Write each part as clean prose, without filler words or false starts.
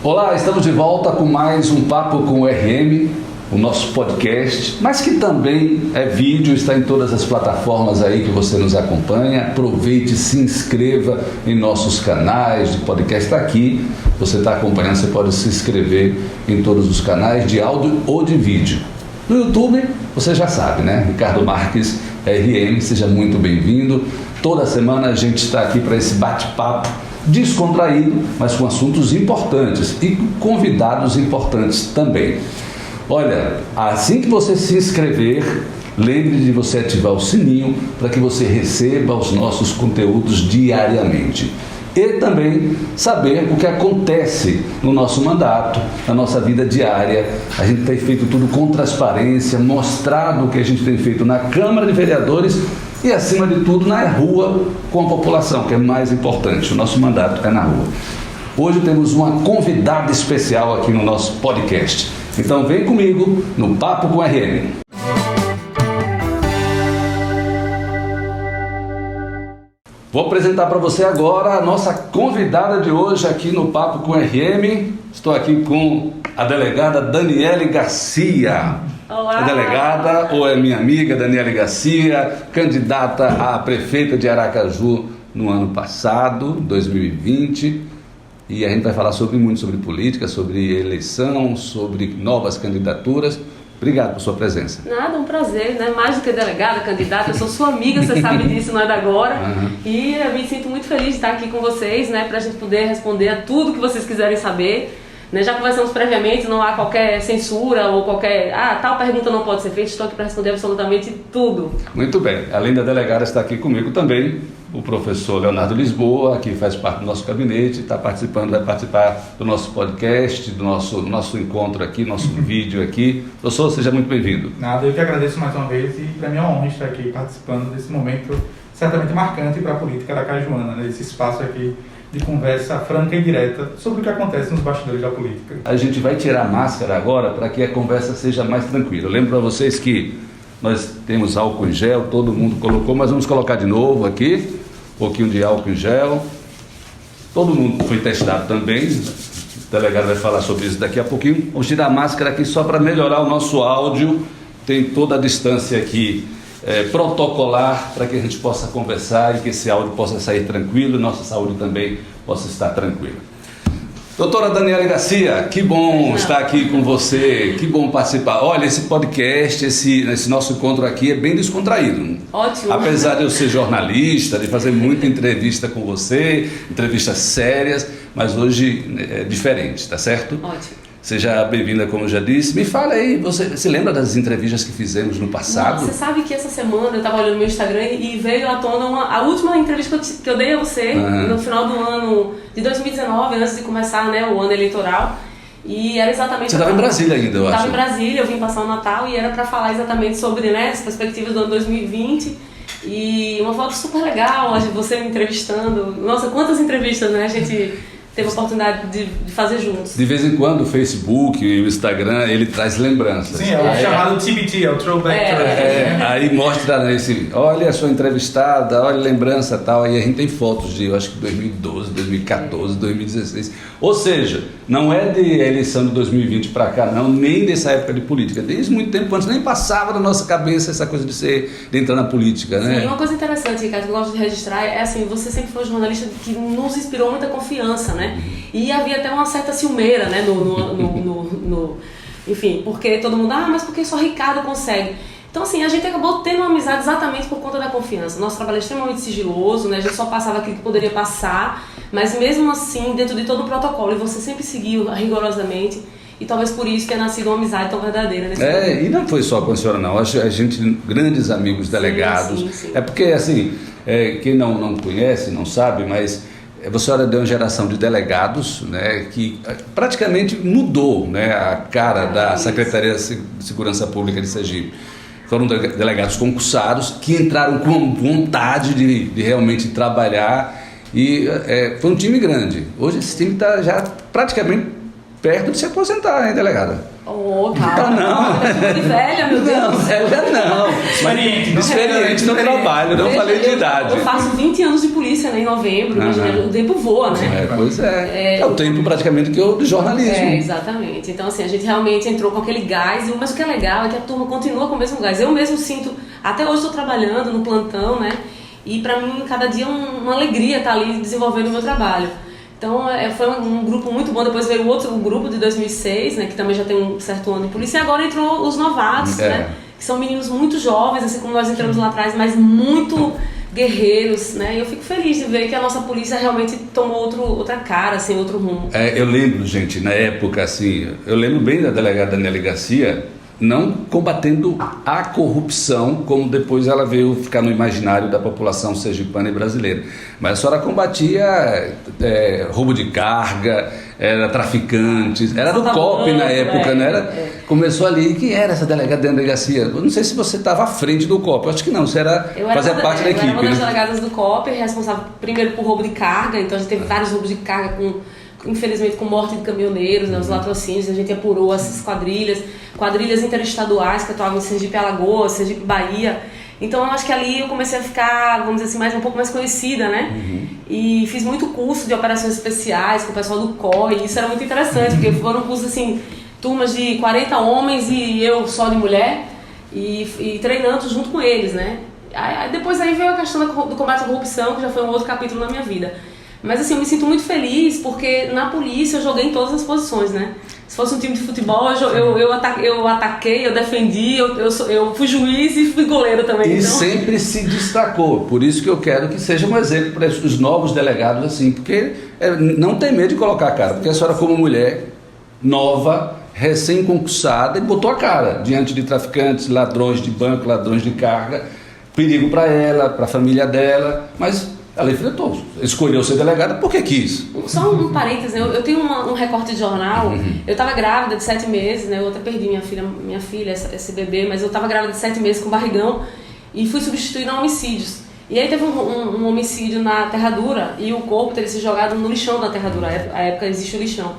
Olá, estamos de volta com mais um Papo com o RM, o nosso podcast, mas que também é vídeo, está em todas as plataformas aí que você nos acompanha. Aproveite, se inscreva em nossos canais de podcast. Está aqui, você está acompanhando, você pode se inscrever em todos os canais de áudio ou de vídeo. No YouTube, você já sabe, né? Ricardo Marques RM, seja muito bem-vindo. Toda semana a gente está aqui para esse bate-papo descontraído, mas com assuntos importantes e convidados importantes também. Olha, assim que você se inscrever, lembre de você ativar o sininho para que você receba os nossos conteúdos diariamente. E também saber o que acontece no nosso mandato, na nossa vida diária. A gente tem feito tudo com transparência, mostrado o que a gente tem feito na Câmara de Vereadores e, acima de tudo, na rua com a população, que é mais importante. O nosso mandato é na rua. Hoje temos uma convidada especial aqui no nosso podcast. Então vem comigo no Papo com RM. Vou apresentar para você agora a nossa convidada de hoje aqui no Papo com RM. Estou aqui com a delegada Daniele Garcia. Olá. É delegada ou é minha amiga Daniele Garcia, candidata a prefeita de Aracaju no ano passado, 2020. E a gente vai falar muito sobre política, sobre eleição, sobre novas candidaturas. Obrigado por sua presença. Nada, um prazer, né? Mais do que delegada, candidata, eu sou sua amiga, você sabe disso, não é da agora. E eu me sinto muito feliz de estar aqui com vocês, né? Pra gente poder responder a tudo que vocês quiserem saber. Né? Já conversamos previamente, não há qualquer censura ou qualquer... tal pergunta não pode ser feita, estou aqui para responder absolutamente tudo. Muito bem. Além da delegada, está aqui comigo também o professor Leonardo Lisboa, que faz parte do nosso gabinete, vai participar do nosso podcast, do nosso encontro aqui, nosso vídeo aqui. Professor, seja muito bem-vindo. Nada, eu que agradeço mais uma vez e para mim é uma honra estar aqui participando desse momento certamente marcante para a política aracajuana, né? Esse espaço aqui de conversa franca e direta sobre o que acontece nos bastidores da política. A gente vai tirar a máscara agora para que a conversa seja mais tranquila. Eu lembro para vocês que nós temos álcool em gel, todo mundo colocou, mas vamos colocar de novo aqui, um pouquinho de álcool em gel. Todo mundo foi testado também, o delegado vai falar sobre isso daqui a pouquinho. Vamos tirar a máscara aqui só para melhorar o nosso áudio, tem toda a distância aqui protocolar para que a gente possa conversar e que esse áudio possa sair tranquilo e nossa saúde também possa estar tranquila. Doutora Daniele Garcia, que bom estar aqui com você, que bom participar. Olha, esse podcast, esse nosso encontro aqui é bem descontraído. Ótimo. Apesar de eu ser jornalista, de fazer muita entrevista com você, entrevistas sérias, mas hoje é diferente, tá certo? Ótimo. Seja bem-vinda, como eu já disse. Me fala aí, você se lembra das entrevistas que fizemos no passado? Você sabe que essa semana eu estava olhando no meu Instagram e veio à tona a última entrevista que eu dei a você no final do ano de 2019, antes de começar, né, o ano eleitoral. E era exatamente... Você estava em Brasília ainda, eu acho. Estava em Brasília, eu vim passar o Natal e era para falar exatamente sobre, né, as perspectivas do ano 2020. E uma foto super legal, você me entrevistando. Nossa, quantas entrevistas, né, a gente teve a oportunidade de fazer juntos. De vez em quando o Facebook e o Instagram, ele traz lembranças. Sim, é o chamado TBT, é o Throwback. Aí mostra olha a sua entrevistada, olha a lembrança e tal. Aí a gente tem fotos de, eu acho que 2012, 2014, 2016. Ou seja, não é de eleição de 2020 para cá, não, nem dessa época de política. Desde muito tempo antes, nem passava na nossa cabeça essa coisa de entrar na política, né? Sim, uma coisa interessante, Ricardo, que eu gosto de registrar é assim, você sempre foi um jornalista que nos inspirou muita confiança, né? E havia até uma certa ciumeira, né? Enfim, porque todo mundo, mas porque só Ricardo consegue? Então, assim, a gente acabou tendo uma amizade exatamente por conta da confiança. Nosso trabalho é extremamente sigiloso, né? A gente só passava aquilo que poderia passar, mas mesmo assim, dentro de todo o protocolo, e você sempre seguiu rigorosamente, e talvez por isso tenha nascido uma amizade tão verdadeira nesse momento. E não foi só com a senhora, não. A gente, grandes amigos delegados. Sim. É porque, assim, quem não conhece, não sabe, mas a senhora deu uma geração de delegados, né, que praticamente mudou, né, a cara da Secretaria de Segurança Pública de Sergipe. Foram delegados concursados que entraram com vontade de realmente trabalhar e foi um time grande. Hoje esse time está já praticamente perto de se aposentar, hein, delegada? Oh, calma. Não. Eu tô velha, meu Deus. Não, velha não. Experiente no trabalho, não falei de idade. Eu faço 20 anos de polícia, né, em novembro, imagina, o tempo voa, né? Pois é. É o tempo praticamente que eu do jornalismo. Exatamente. Então, assim, a gente realmente entrou com aquele gás, mas o que é legal é que a turma continua com o mesmo gás. Eu mesmo sinto, até hoje estou trabalhando no plantão, né? E pra mim, cada dia é uma alegria estar ali desenvolvendo o meu trabalho. Então, foi um grupo muito bom. Depois veio o grupo de 2006, né, que também já tem um certo ano de polícia. E agora entrou os novatos, né, que são meninos muito jovens, assim como nós entramos lá atrás, mas muito guerreiros, né. E eu fico feliz de ver que a nossa polícia realmente tomou outra cara, assim, outro rumo. Eu lembro, gente, na época, assim, eu lembro bem da delegada Daniela Garcia, não combatendo a corrupção, como depois ela veio ficar no imaginário da população sergipana e brasileira. Mas a senhora combatia roubo de carga, era traficantes, era do COP na época, né? Começou ali, quem era essa delegada Daniela Garcia? Eu não sei se você estava à frente do COP, eu acho que não, você fazia parte da equipe. Eu era uma das delegadas do COP, responsável primeiro por roubo de carga, então a gente teve vários roubos de carga infelizmente com morte de caminhoneiros, né, os latrocínios, a gente apurou essas quadrilhas interestaduais que atuavam em Sergipe Alagoas, Sergipe Bahia. Então eu acho que ali eu comecei a ficar, vamos dizer assim, um pouco mais conhecida, né? E fiz muito curso de operações especiais com o pessoal do COI, e isso era muito interessante, porque foram cursos assim, turmas de 40 homens e eu só de mulher, e treinando junto com eles, né? Depois veio a questão do combate à corrupção, que já foi um outro capítulo na minha vida. Mas assim, eu me sinto muito feliz porque na polícia eu joguei em todas as posições, né? Se fosse um time de futebol, eu ataquei, eu defendi, eu fui juiz e fui goleiro também. E então sempre se destacou. Por isso que eu quero que seja um exemplo para os novos delegados, assim, porque não tem medo de colocar a cara. Porque a senhora, como mulher nova, recém-concursada, e botou a cara diante de traficantes, ladrões de banco, ladrões de carga, perigo para ela, para a família dela, mas ela enfrentou, escolheu ser delegada porque quis. Só um parênteses, eu tenho um recorte de jornal, eu estava grávida de 7 meses, né? Eu até perdi minha filha, esse bebê, mas eu estava grávida de 7 meses com barrigão e fui substituída a homicídios. E aí teve um homicídio na Terradura e o corpo teve sido jogado no lixão da Terradura, à época existe o lixão.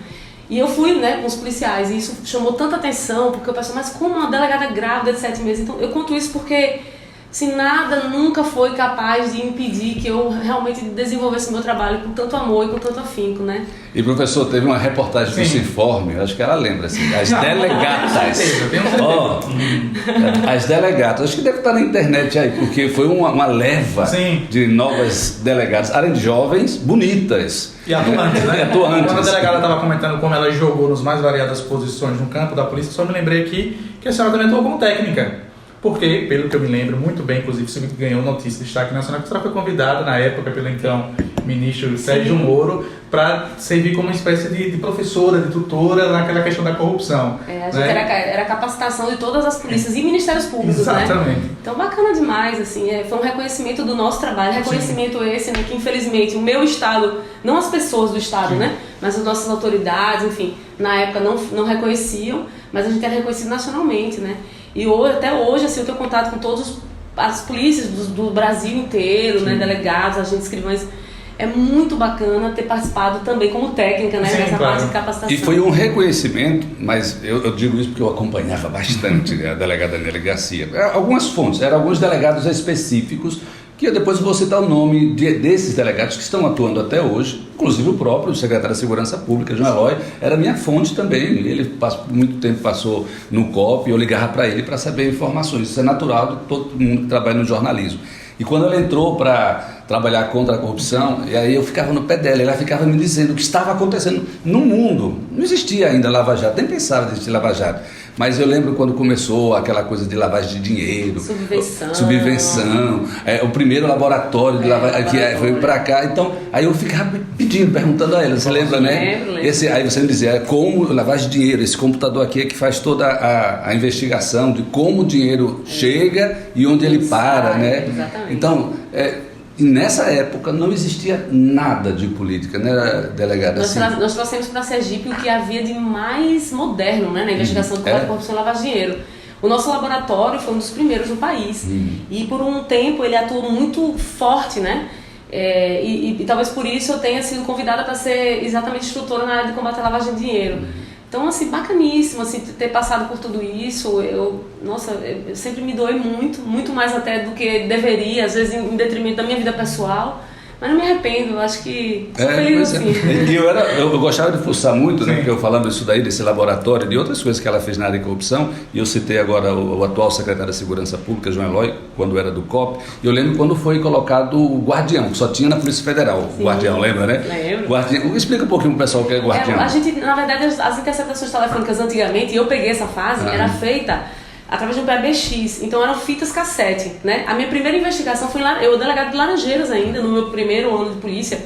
E eu fui, né, com os policiais e isso chamou tanta atenção, porque eu pensei, mas como uma delegada grávida de 7 meses? Então eu conto isso porque assim, nada nunca foi capaz de impedir que eu realmente desenvolvesse o meu trabalho com tanto amor e com tanto afinco, né? E professor, teve uma reportagem do Sinforme, acho que ela lembra, assim, as delegatas. As delegatas, acho que deve estar na internet aí, porque foi uma leva de novas delegadas, além de jovens, bonitas. E atuantes, né? Atuantes. Quando a delegada estava comentando como ela jogou nas mais variadas posições no campo da polícia, só me lembrei aqui que a senhora também atuou como técnica. Porque, pelo que eu me lembro muito bem, inclusive você ganhou notícia de destaque nacional, que você foi convidada na época pelo então ministro Sérgio Moro para servir como uma espécie de professora, de tutora naquela questão da corrupção. A gente era capacitação de todas as polícias e ministérios públicos, exatamente, né? Então bacana demais, assim, foi um reconhecimento do nosso trabalho, reconhecimento esse, né, que infelizmente o meu estado, não as pessoas do estado, né, mas as nossas autoridades, enfim, na época não reconheciam, mas a gente era reconhecido nacionalmente, né? E até hoje, assim, eu tenho contato com todas as polícias do Brasil inteiro, né, delegados, agentes, escrivães. É muito bacana ter participado também como técnica, né, nessa parte de capacitação. E foi um reconhecimento, mas eu digo isso porque eu acompanhava bastante a delegada Daniela Garcia. Algumas fontes, eram alguns delegados específicos, que eu depois vou citar o nome desses delegados que estão atuando até hoje, inclusive o próprio secretário de Segurança Pública, João Eloy, era minha fonte também. Ele muito tempo passou no COP e eu ligava para ele para saber informações. Isso é natural de todo mundo que trabalha no jornalismo. E quando ela entrou para trabalhar contra a corrupção, e aí eu ficava no pé dela, ela ficava me dizendo o que estava acontecendo no mundo. Não existia ainda Lava Jato, nem pensava em existir Lava Jato. Mas eu lembro quando começou aquela coisa de lavagem de dinheiro, subvenção, o primeiro laboratório de lavagem que foi para cá. Então, aí eu ficava perguntando a ela, você lembra, né? Lembro. Aí você me dizia, como lavagem de dinheiro, esse computador aqui é que faz toda a investigação de como o dinheiro chega e onde ele para, né? Exatamente. Então, e nessa época não existia nada de política, né, delegada? Nós trouxemos para Sergipe o que havia de mais moderno, né, na investigação do combate à corrupção e lavagem de dinheiro. O nosso laboratório foi um dos primeiros no país e por um tempo ele atuou muito forte, né? E talvez por isso eu tenha sido convidada para ser exatamente instrutora na área de combate à lavagem de dinheiro. Então, assim, bacaníssimo, assim, ter passado por tudo isso. Eu sempre me doei muito mais até do que deveria, às vezes em detrimento da minha vida pessoal. Mas não me arrependo, eu acho que sou feliz assim. Eu gostava de fuçar muito, né, porque eu falando isso daí, desse laboratório, de outras coisas que ela fez na área de corrupção, e eu citei agora o atual secretário da Segurança Pública, João Eloy, quando era do COP, e eu lembro quando foi colocado o guardião, que só tinha na Polícia Federal, o guardião, lembra, né? Lembro. Guardião. Explica um pouquinho pro pessoal o que é guardião. A gente, na verdade, as interceptações telefônicas antigamente, e eu peguei essa fase, era feita através de um PBX, então eram fitas cassete, né? A minha primeira investigação foi eu delegado de Laranjeiras ainda, no meu primeiro ano de polícia.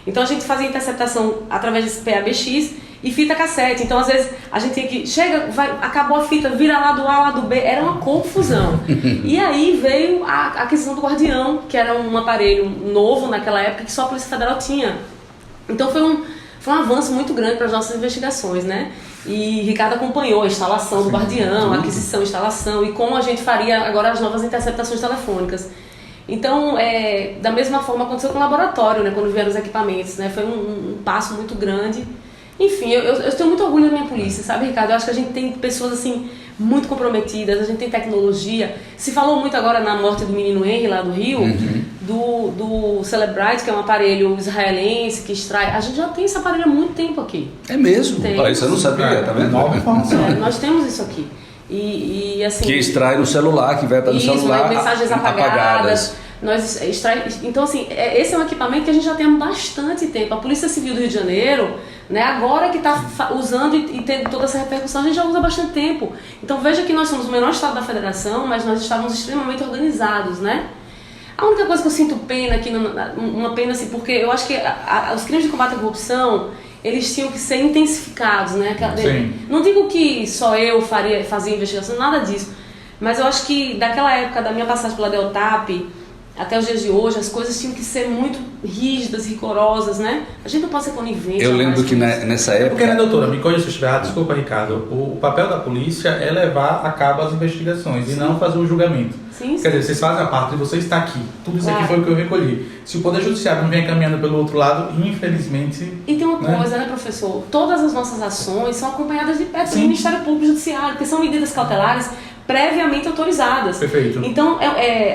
Então a gente fazia interceptação através desse PBX e fita cassete. Então às vezes a gente tinha que, acabou a fita, vira lá do A, lá do B, era uma confusão. E aí veio a aquisição do Guardião, que era um aparelho novo naquela época que só a Polícia Federal tinha. Então foi um avanço muito grande para as nossas investigações, né? E Ricardo acompanhou a instalação do Guardião, a aquisição, instalação e como a gente faria agora as novas interceptações telefônicas. Então, da mesma forma aconteceu com o laboratório, né, quando vieram os equipamentos, né? Foi um passo muito grande. Enfim, eu tenho muito orgulho da minha polícia, sabe, Ricardo? Eu acho que a gente tem pessoas assim muito comprometidas, a gente tem tecnologia. Se falou muito agora na morte do menino Henry lá do Rio, do Celebrite, que é um aparelho israelense que extrai. A gente já tem esse aparelho há muito tempo aqui. É mesmo? Isso eu não sabia, tá vendo? Nova informação. Nós temos isso aqui. E assim, que extrai no celular, que vai estar no celular. Né, mensagens apagadas. Então, assim, esse é um equipamento que a gente já tem há bastante tempo. A Polícia Civil do Rio de Janeiro, né, agora que está usando e tendo toda essa repercussão, a gente já usa há bastante tempo. Então, veja que nós somos o menor estado da federação, mas nós estávamos extremamente organizados, né? A única coisa que eu sinto pena aqui, uma pena assim, porque eu acho que os crimes de combate à corrupção, eles tinham que ser intensificados, né? Sim. Não digo que só eu fazia investigação, nada disso, mas eu acho que daquela época da minha passagem pela Deltap até os dias de hoje, as coisas tinham que ser muito rígidas, rigorosas, né? A gente não pode ser conivente. Eu lembro que nessa época... Porque, né, doutora, me corrija se eu estiver errado, desculpa, Ricardo, o papel da polícia é levar a cabo as investigações e não fazer o julgamento. Sim. Quer dizer, vocês fazem a parte de você estar aqui. Tudo isso aqui foi o que eu recolhi. Se o Poder Judiciário não vem caminhando pelo outro lado, infelizmente... E tem uma coisa, né, professor? Todas as nossas ações são acompanhadas de perto do Ministério Público e Judiciário, porque são medidas cautelares previamente autorizadas. Perfeito. Então,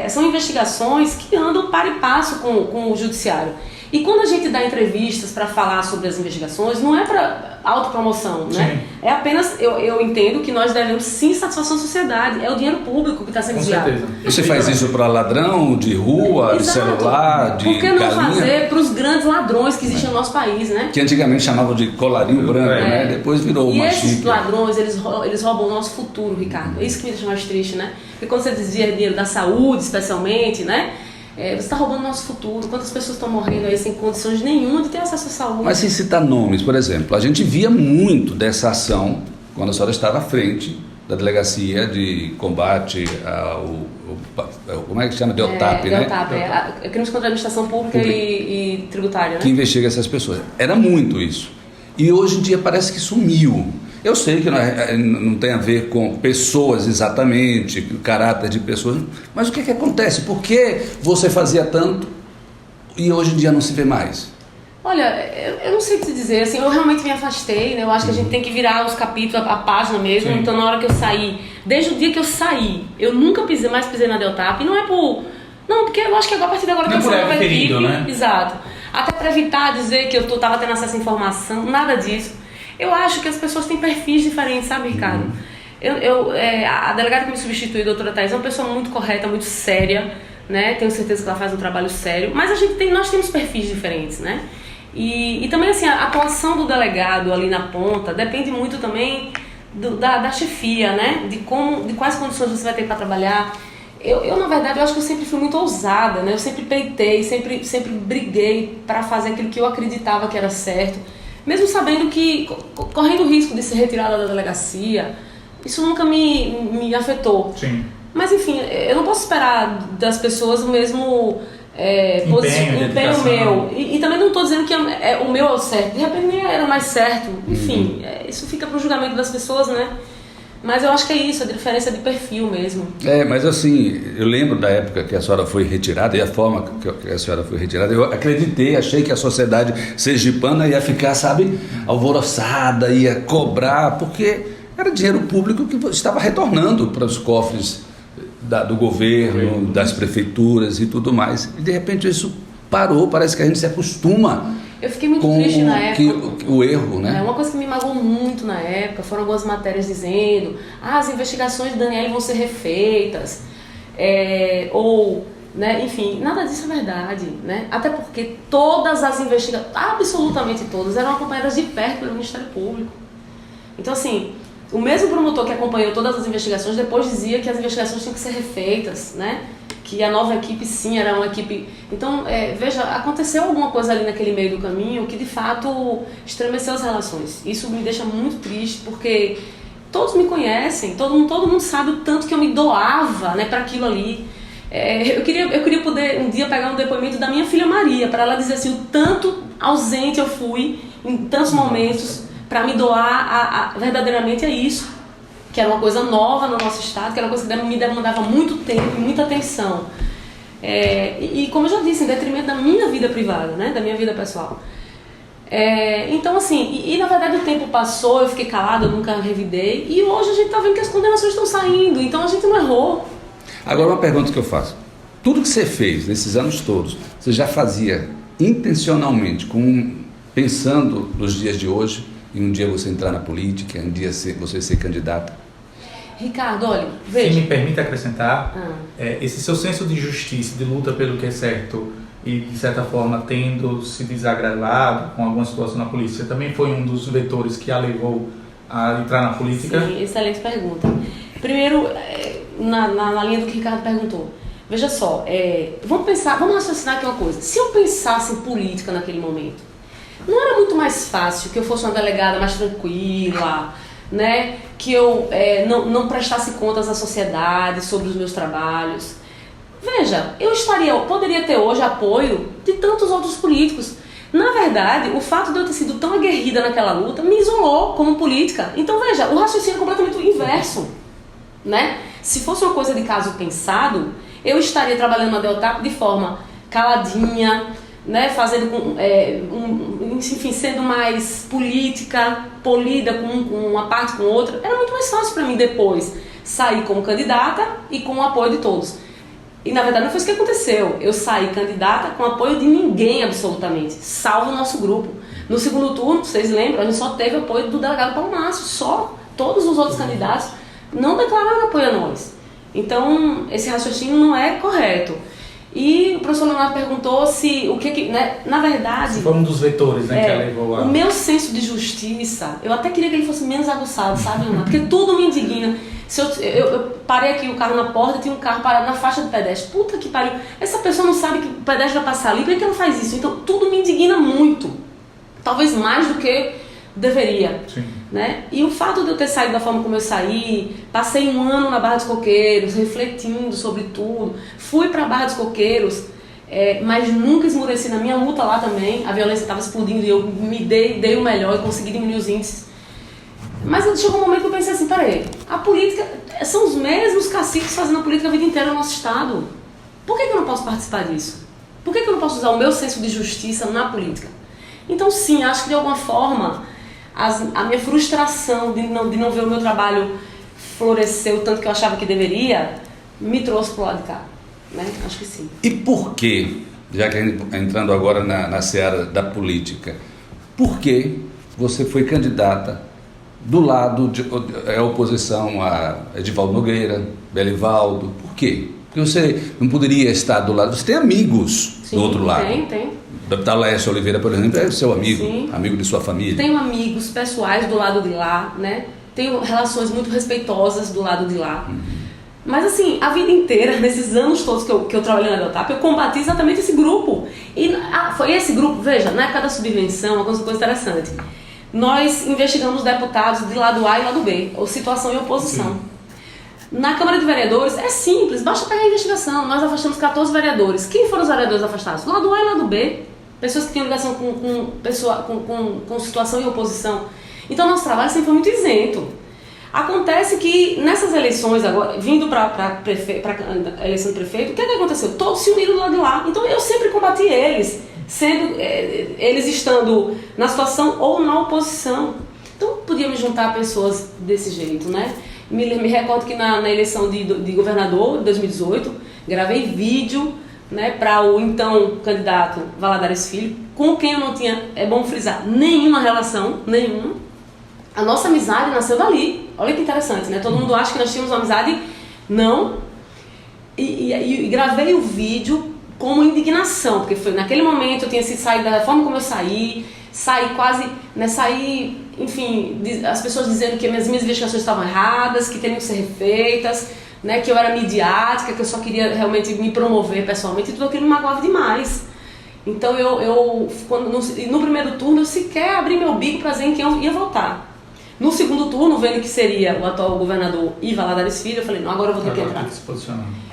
são investigações que andam para e passo com o Judiciário. E quando a gente dá entrevistas para falar sobre as investigações, não é para autopromoção, né? É apenas, eu entendo que nós devemos sim satisfação à sociedade, é o dinheiro público que está sendo desviado. Com certeza. Você faz isso para ladrão, de rua, de celular, de Por que não galinha? fazer para os grandes ladrões que existem no nosso país, né? Que antigamente chamavam de colarinho branco, né? Depois virou uma chique. E esses ladrões, eles roubam o nosso futuro, Ricardo. É isso que me deixa mais triste, né? Porque quando você desvia dinheiro da saúde, especialmente, né? Você está roubando o nosso futuro. Quantas pessoas estão morrendo aí sem condições nenhuma de ter acesso à saúde? Mas sem citar nomes, por exemplo, a gente via muito dessa ação quando a senhora estava à frente da Delegacia de Combate como é que chama? Deltap, né? Deltap, crimes contra a administração pública e tributária, né? Que investiga essas pessoas. Era muito isso. E hoje em dia parece que sumiu. Eu sei que não tem a ver com pessoas exatamente, o caráter de pessoas, mas o que acontece? Por que você fazia tanto e hoje em dia não se vê mais? Olha, eu não sei o que te dizer, assim, eu realmente me afastei, né? Eu acho que a gente tem que virar os capítulos, a página mesmo. Sim. Então na hora que eu saí, desde o dia que eu saí, eu nunca mais pisei na Deltap, e não é por... Não, porque eu acho que a partir de agora tem essa nova equipe, né? Exato. Até para evitar dizer que eu estava tendo acesso à informação, nada disso. Eu acho que as pessoas têm perfis diferentes, sabe, Ricardo? A delegada que me substituiu, a doutora Thais, é uma pessoa muito correta, muito séria, né? Tenho certeza que ela faz um trabalho sério, mas nós temos perfis diferentes, né? E também, assim, a atuação do delegado ali na ponta depende muito também da chefia, né? De quais condições você vai ter para trabalhar. Na verdade, eu acho que eu sempre fui muito ousada, né? Eu sempre peitei, sempre briguei para fazer aquilo que eu acreditava que era certo. Mesmo sabendo que, correndo o risco de ser retirada da delegacia, isso nunca me afetou. Sim. Mas enfim, eu não posso esperar das pessoas o mesmo empenho meu. E também não estou dizendo que o meu é o certo. De repente nem era mais certo. Enfim, isso fica para o julgamento das pessoas, né? Mas eu acho que é isso, a diferença de perfil mesmo. Mas assim, eu lembro da época que a senhora foi retirada e a forma que a senhora foi retirada, eu acreditei, achei que a sociedade sergipana ia ficar, sabe, alvoroçada, ia cobrar, porque era dinheiro público que estava retornando para os cofres do governo, das prefeituras e tudo mais. E de repente isso parou, parece que a gente se acostuma. Eu fiquei muito triste na época. O erro, né? Uma coisa que me magoou muito na época foram algumas matérias dizendo: as investigações de Daniele vão ser refeitas, né, enfim, nada disso é verdade, né? Até porque todas as investigações, absolutamente todas, eram acompanhadas de perto pelo Ministério Público. Então, assim, o mesmo promotor que acompanhou todas as investigações depois dizia que as investigações tinham que ser refeitas, né? Que a nova equipe sim era uma equipe... Então, veja, aconteceu alguma coisa ali naquele meio do caminho que de fato estremeceu as relações. Isso me deixa muito triste, porque todos me conhecem, todo mundo sabe o tanto que eu me doava, né, para aquilo ali. Eu queria poder um dia pegar um depoimento da minha filha Maria, para ela dizer assim, o tanto ausente eu fui em tantos momentos para me doar verdadeiramente a isso, que era uma coisa nova no nosso estado, que era uma coisa que me demandava muito tempo e muita atenção. E como eu já disse, em detrimento da minha vida privada, né, da minha vida pessoal. Então, assim, e na verdade o tempo passou, eu fiquei calada, eu nunca revidei, e hoje a gente está vendo que as condenações estão saindo, então a gente não errou. Agora, uma pergunta que eu faço. Tudo que você fez nesses anos todos, você já fazia intencionalmente, pensando nos dias de hoje, em um dia você entrar na política, em um dia você ser candidata? Ricardo, olha, veja. Se me permite acrescentar, esse seu senso de justiça, de luta pelo que é certo e, de certa forma, tendo se desagradado com alguma situação na polícia, também foi um dos vetores que a levou a entrar na política? Sim, excelente pergunta. Primeiro, na linha do que o Ricardo perguntou, veja só, vamos raciocinar aqui uma coisa. Se eu pensasse em política naquele momento, não era muito mais fácil que eu fosse uma delegada mais tranquila, né? Que eu não prestasse contas à sociedade sobre os meus trabalhos? Veja, poderia ter hoje apoio de tantos outros políticos. Na verdade, o fato de eu ter sido tão aguerrida naquela luta me isolou como política. Então, veja, o raciocínio é completamente o inverso, né? Se fosse uma coisa de caso pensado, eu estaria trabalhando na Deltap de forma caladinha, né, fazendo enfim, sendo mais política, polida com uma parte com outra. Era muito mais fácil para mim depois sair como candidata e com o apoio de todos. E na verdade não foi isso que aconteceu. Eu saí candidata com o apoio de ninguém absolutamente, salvo o nosso grupo. No segundo turno, vocês lembram, a gente só teve apoio do delegado Paulo Márcio, só. Todos os outros candidatos não declararam apoio a nós. Então esse raciocínio não é correto. E o professor Leonardo perguntou se né, na verdade... Foi um dos vetores, né, que a levou a... O meu senso de justiça, eu até queria que ele fosse menos aguçado, sabe, Leonardo? Porque tudo me indigna. Se eu parei aqui o carro na porta, tinha um carro parado na faixa de pedestre. Puta que pariu. Essa pessoa não sabe que o pedestre vai passar ali, por que ela faz isso? Então tudo me indigna muito. Talvez mais do que deveria. Sim. Né? E o fato de eu ter saído da forma como eu saí, passei um ano na Barra dos Coqueiros, refletindo sobre tudo, fui para a Barra dos Coqueiros, mas nunca esmureci na minha luta lá também. A violência estava explodindo e eu dei o melhor e consegui diminuir os índices. Mas chegou um momento que eu pensei assim, peraí, a política, são os mesmos caciques fazendo a política a vida inteira no nosso estado. Por que eu não posso participar disso? Por que eu não posso usar o meu senso de justiça na política? Então sim, acho que de alguma forma a minha frustração de não ver o meu trabalho florescer o tanto que eu achava que deveria, me trouxe para o lado de cá, né? Acho que sim. E por quê, já que a gente entrando agora na seara da política, por que você foi candidata do lado de oposição a Edivaldo Nogueira, Belivaldo? Por quê? Porque você não poderia estar do lado, você tem amigos do outro lado. Tem. O deputado Laércio Oliveira, por exemplo, é seu amigo, Sim. Amigo de sua família. Tenho amigos pessoais do lado de lá, né? Tenho relações muito respeitosas do lado de lá. Mas assim, a vida inteira, nesses anos todos que eu trabalhei na Deltap, eu combati exatamente esse grupo. E foi esse grupo, veja, na época da subvenção, uma coisa interessante. Nós investigamos deputados de lado A e lado B, ou situação e oposição. Sim. Na Câmara de Vereadores é simples, basta pegar a investigação. Nós afastamos 14 vereadores. Quem foram os vereadores afastados? Lado A e lado B. Pessoas que tinham ligação com situação e oposição. Então, nosso trabalho sempre foi muito isento. Acontece que nessas eleições agora, vindo para a eleição do prefeito, o que aconteceu? Todos se uniram do lado de lá. Então eu sempre combati eles, eles estando na situação ou na oposição. Então podia me juntar a pessoas desse jeito, né? Me recordo que na eleição de governador de 2018, gravei vídeo, né, para o então candidato Valadares Filho, com quem eu não tinha, é bom frisar, nenhuma relação, nenhuma. A nossa amizade nasceu dali. Olha que interessante, né? Todo mundo acha que nós tínhamos uma amizade. Não. E gravei o vídeo como indignação, porque foi naquele momento eu tinha sido saída da forma como eu saí quase, né, enfim, as pessoas dizendo que minhas investigações estavam erradas, que teriam que ser refeitas, né, que eu era midiática, que eu só queria realmente me promover pessoalmente, e tudo aquilo me magoava demais. Então no primeiro turno eu sequer abri meu bico para dizer em quem eu ia votar. No segundo turno, vendo que seria o atual governador e Valadares Filho, eu falei, não, agora eu vou ter que entrar.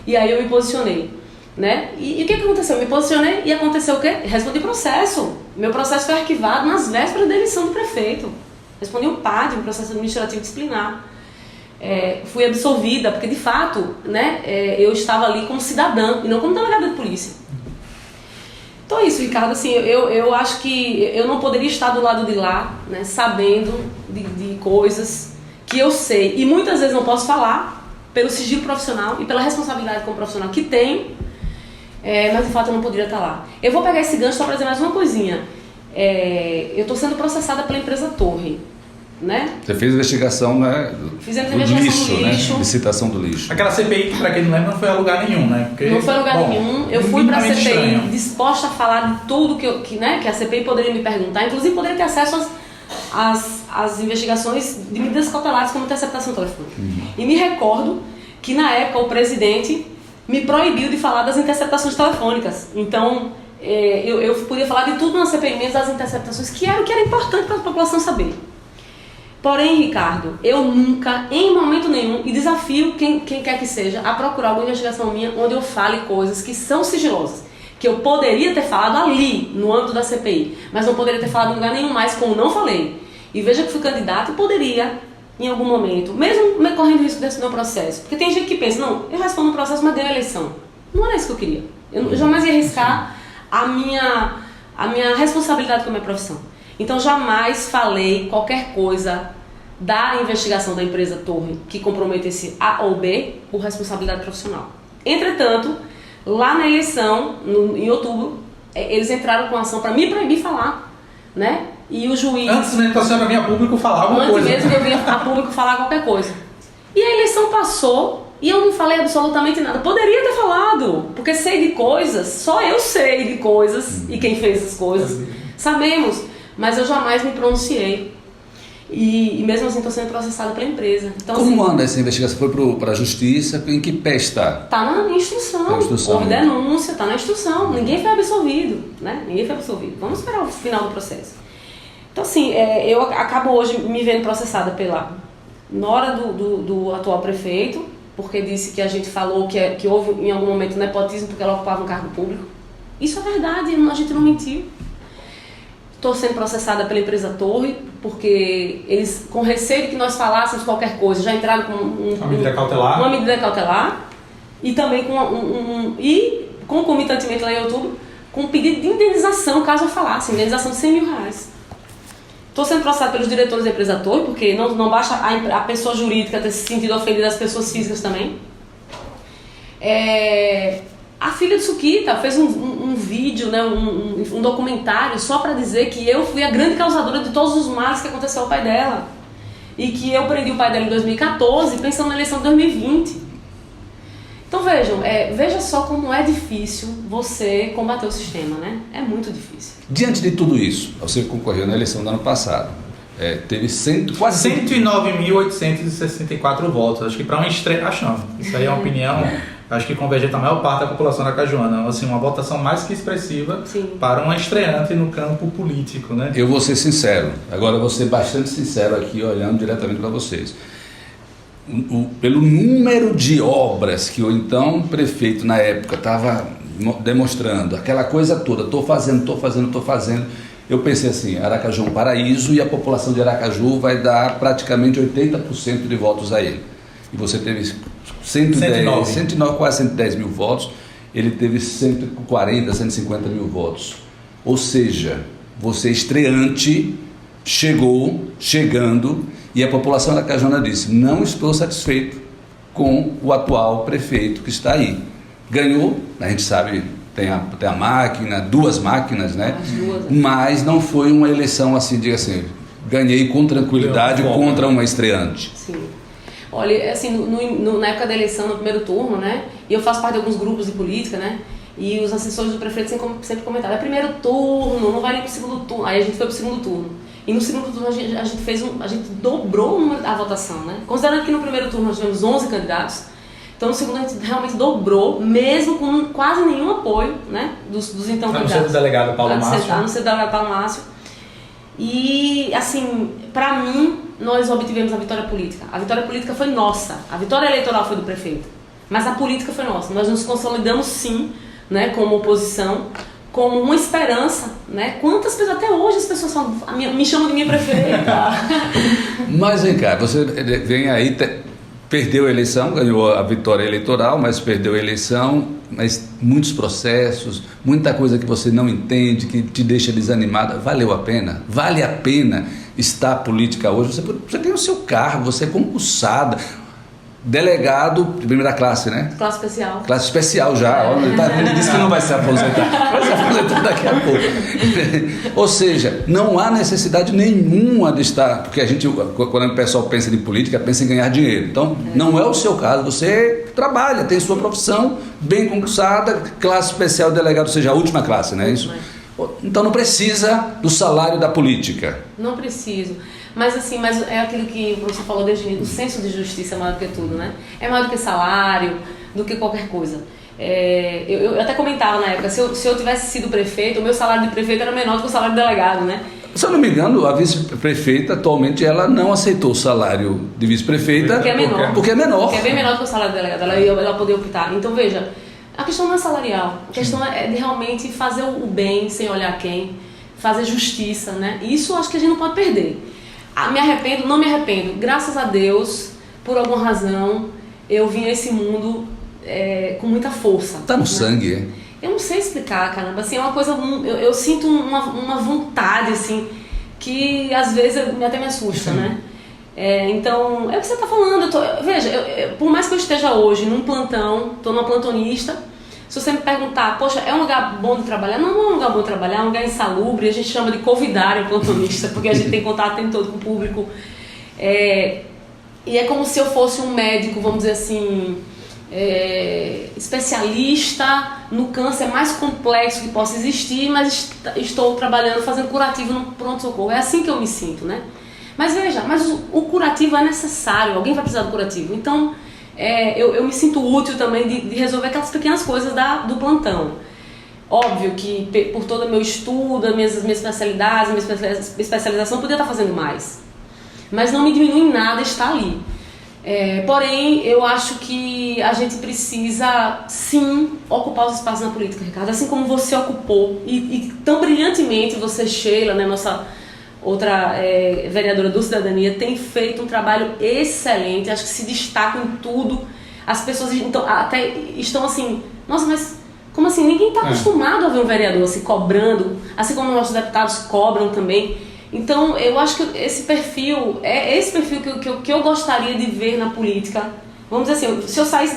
E aí eu me posicionei, né? E o que aconteceu? Eu me posicionei e aconteceu o quê? Respondi processo. Meu processo foi arquivado nas vésperas da eleição do prefeito. Respondi um PAD, um processo administrativo disciplinar. Fui absolvida, porque de fato, né, eu estava ali como cidadã e não como delegada de polícia. Então é isso, Ricardo, assim, eu acho que eu não poderia estar do lado de lá, né, sabendo de coisas que eu sei e muitas vezes não posso falar pelo sigilo profissional e pela responsabilidade como profissional que tenho, mas de fato eu não poderia estar lá. Eu vou pegar esse gancho só para dizer mais uma coisinha. Eu estou sendo processada pela empresa Torre, né? Você fez investigação, né? Fizemos investigação do lixo. Né? Licitação do lixo. Aquela CPI que, para quem não lembra, não foi a lugar nenhum, né? Porque, não foi a lugar nenhum. Eu fui para a CPI estranho. disposta a falar de tudo que a CPI poderia me perguntar. Inclusive, poderia ter acesso às investigações de medidas cautelares, como interceptação telefônica. E me recordo que, na época, o presidente me proibiu de falar das interceptações telefônicas. Então, eu podia falar de tudo na CPI, menos das interceptações, que era o que era importante para a população saber. Porém, Ricardo, eu nunca, em momento nenhum, e desafio quem quer que seja, a procurar alguma investigação minha onde eu fale coisas que são sigilosas, que eu poderia ter falado ali, no âmbito da CPI, mas não poderia ter falado em lugar nenhum mais, como não falei. E veja que fui candidato e poderia, em algum momento, mesmo correndo risco desse meu processo, porque tem gente que pensa, não, eu respondo o processo, mas ganho a eleição. Não era isso que eu queria. Eu jamais ia arriscar a minha responsabilidade com a minha profissão. Então jamais falei qualquer coisa da investigação da empresa Torre que comprometesse A ou B por responsabilidade profissional. Entretanto, lá na eleição, em outubro, eles entraram com ação para me proibir falar, né? E o juiz... Antes mesmo da senhora vir a público falar alguma coisa. Antes mesmo de eu vir a público falar qualquer coisa. E a eleição passou e eu não falei absolutamente nada. Poderia ter falado, porque sei de coisas, só eu sei de coisas e quem fez as coisas. Sabemos. Mas eu jamais me pronunciei. E mesmo assim estou sendo processada pela empresa. Então, como assim, anda essa investigação? Foi para a justiça? Em que pé está? Está na instrução. Houve denúncia, está na instrução. Ninguém foi absolvido, né? Ninguém foi absolvido. Vamos esperar o final do processo. Então, assim, eu acabo hoje me vendo processada pela nora do atual prefeito, porque disse que a gente falou que houve em algum momento nepotismo porque ela ocupava um cargo público. Isso é verdade, a gente não mentiu. Estou sendo processada pela empresa Torre, porque eles, com receio de que nós falássemos qualquer coisa, já entraram com uma medida cautelar e também concomitantemente lá em outubro, com um pedido de indenização, caso eu falasse, indenização de R$100 mil. Estou sendo processada pelos diretores da empresa Torre, porque não basta a pessoa jurídica ter se sentido ofendida, as pessoas físicas também. A filha de Suquita fez um vídeo, né, um documentário só para dizer que eu fui a grande causadora de todos os males que aconteceu ao pai dela. E que eu prendi o pai dela em 2014 pensando na eleição de 2020. Então vejam, veja só como é difícil você combater o sistema, né? É muito difícil. Diante de tudo isso, você concorreu na eleição do ano passado. Teve quase 109.864 votos. Acho que para uma estreia... Acho não. Isso aí é uma opinião... Acho que converge a maior parte da população da Cajuana. Assim, uma votação mais que expressiva. Sim. Para uma estreante no campo político, né? Eu vou ser sincero. Agora eu vou ser bastante sincero aqui, olhando diretamente para vocês. Pelo número de obras que o então prefeito na época estava demonstrando, aquela coisa toda, estou fazendo, eu pensei assim, Aracaju é um paraíso e a população de Aracaju vai dar praticamente 80% de votos a ele. E você teve 109, quase 110 mil votos, ele teve 140, 150 mil votos. Ou seja, você estreante, chegando, e a população aracajana disse, não estou satisfeito com o atual prefeito que está aí. Ganhou, a gente sabe, tem a máquina, 2 máquinas, né? Mas não foi uma eleição assim, diga assim, ganhei com tranquilidade contra uma estreante. Sim. Olha, assim, na época da eleição, no primeiro turno, né? E eu faço parte de alguns grupos de política, né? E os assessores do prefeito sempre comentavam, é primeiro turno, não vai nem pro segundo turno. Aí a gente foi pro segundo turno. E no segundo turno a gente dobrou a votação, né? Considerando que no primeiro turno nós tivemos 11 candidatos, então no segundo a gente realmente dobrou, mesmo com quase nenhum apoio, né? Dos então candidatos. A não ser do delegado Paulo Márcio. A não ser do delegado Paulo Márcio. E, assim, para mim, nós obtivemos a vitória política. A vitória política foi nossa. A vitória eleitoral foi do prefeito. Mas a política foi nossa. Nós nos consolidamos, sim, né, como oposição, como uma esperança, né? Quantas pessoas, até hoje as pessoas falam, me chamam de minha prefeita. Mas vem cá, você vem aí, perdeu a eleição, ganhou a vitória eleitoral, mas perdeu a eleição, mas muitos processos, muita coisa que você não entende, que te deixa desanimada. Valeu a pena? Vale a pena estar política hoje? Você tem o seu cargo, você é concursada. Delegado de primeira classe, né? Classe especial. Classe especial já. Ele disse que não vai se aposentar. Vai se aposentar daqui a pouco. Ou seja, não há necessidade nenhuma de estar... Porque quando o pessoal pensa em política, pensa em ganhar dinheiro. Então, não é o seu caso. Você trabalha, tem sua profissão bem concursada, classe especial, delegado, ou seja, a última classe, né? Isso. Então, não precisa do salário da política. Não preciso. Mas assim, é aquilo que o professor falou desde o senso de justiça é maior do que tudo, né? É maior do que salário, do que qualquer coisa. Eu até comentava na época, se eu tivesse sido prefeito, o meu salário de prefeito era menor do que o salário de delegado, né? Se eu não me engano, a vice-prefeita atualmente ela não aceitou o salário de vice-prefeita porque é menor. Porque é bem menor do que o salário de delegado, ela poder optar. Então veja, a questão não é salarial, a questão é de realmente fazer o bem sem olhar quem, fazer justiça, né? E isso eu acho que a gente não pode perder. Me arrependo? Não me arrependo. Graças a Deus, por alguma razão, eu vim a esse mundo com muita força. Tá no sangue, é? Eu não sei explicar, caramba. Assim, é uma coisa... Eu sinto uma vontade, assim, que às vezes até me assusta, né? Então, é o que você tá falando. Veja, por mais que eu esteja hoje num plantão, tô numa plantonista, se você me perguntar, poxa, é um lugar bom de trabalhar? Não é um lugar bom de trabalhar, é um lugar insalubre, a gente chama de covidário plantonista, porque a gente tem contato o tempo todo com o público. E é como se eu fosse um médico, vamos dizer assim, especialista no câncer mais complexo que possa existir, mas estou trabalhando, fazendo curativo no pronto-socorro. É assim que eu me sinto, né? Mas veja, o curativo é necessário, alguém vai precisar do curativo. Então, eu me sinto útil também de resolver aquelas pequenas coisas do plantão. Óbvio que por todo o meu estudo, as minhas especialidades, a minha especialização, eu poderia estar fazendo mais. Mas não me diminui em nada estar ali. Porém, eu acho que a gente precisa, sim, ocupar os espaços na política, Ricardo. Assim como você ocupou, e tão brilhantemente você, Sheila, né, nossa outra vereadora do Cidadania, tem feito um trabalho excelente, acho que se destacam em tudo. As pessoas até estão assim, nossa, mas como assim? Ninguém está acostumado a ver um vereador se cobrando, assim como nossos deputados cobram também. Então, eu acho que esse perfil que eu gostaria de ver na política. Vamos dizer assim, se eu saísse